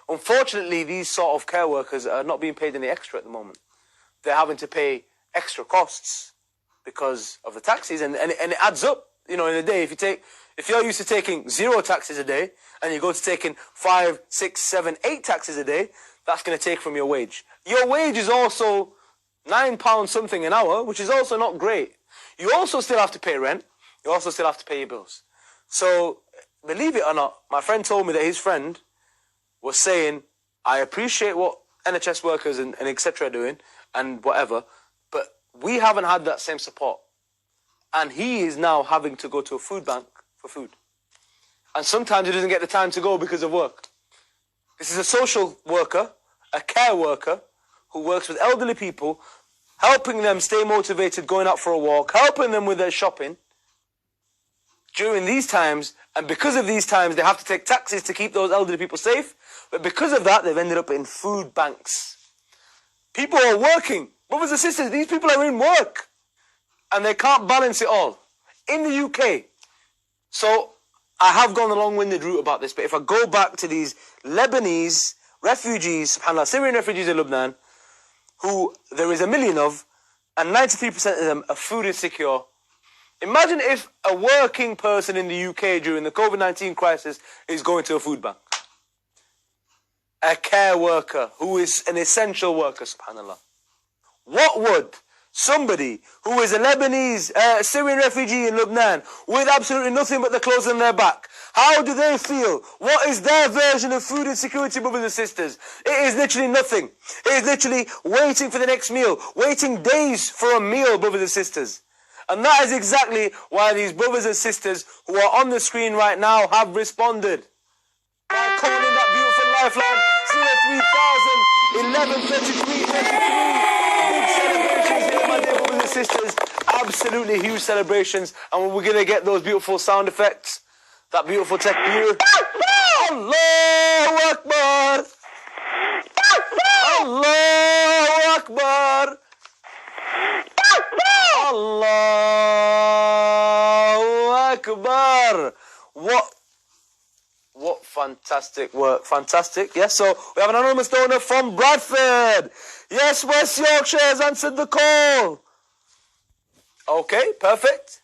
Unfortunately, these sort of care workers are not being paid any extra at the moment. They're having to pay extra costs because of the taxes, and it adds up. You know, in a day, if you're used to taking 0 taxes a day, and you go to taking 5, 6, 7, 8 taxes a day, that's going to take from your wage. Your wage is also £9 something an hour, which is also not great. You also still have to pay rent. You also still have to pay your bills. So, believe it or not, my friend told me that his friend was saying, I appreciate what NHS workers and etc. are doing and whatever, but we haven't had that same support. And he is now having to go to a food bank for food. And sometimes he doesn't get the time to go because of work. This is a social worker, a care worker, who works with elderly people, helping them stay motivated, going out for a walk, helping them with their shopping during these times. And because of these times, they have to take taxis to keep those elderly people safe. But because of that, they've ended up in food banks. People are working. Brothers and sisters, these people are in work. And they can't balance it all. In the UK. So, I have gone a long-winded route about this, but if I go back to these Lebanese refugees, subhanAllah, Syrian refugees in Lebanon, who there is 1 million of, and 93% of them are food insecure. Imagine if a working person in the UK during the COVID-19 crisis is going to a food bank. A care worker who is an essential worker, subhanAllah. What would somebody who is a Lebanese, Syrian refugee in Lebanon with absolutely nothing but the clothes on their back, how do they feel? What is their version of food insecurity, brothers and sisters? It is literally nothing. It is literally waiting for the next meal, waiting days for a meal, brothers and sisters. And that is exactly why these brothers and sisters who are on the screen right now have responded. By calling that beautiful lifeline 03000 11 33 33. Big celebrations here, my dear brothers and sisters. Absolutely huge celebrations. And we're going to get those beautiful sound effects. That beautiful takbir. Allahu Akbar. Allahu Akbar. Allahu Akbar. What fantastic work. Fantastic. Yes, so we have an anonymous donor from Bradford. Yes, West Yorkshire has answered the call. Okay, perfect.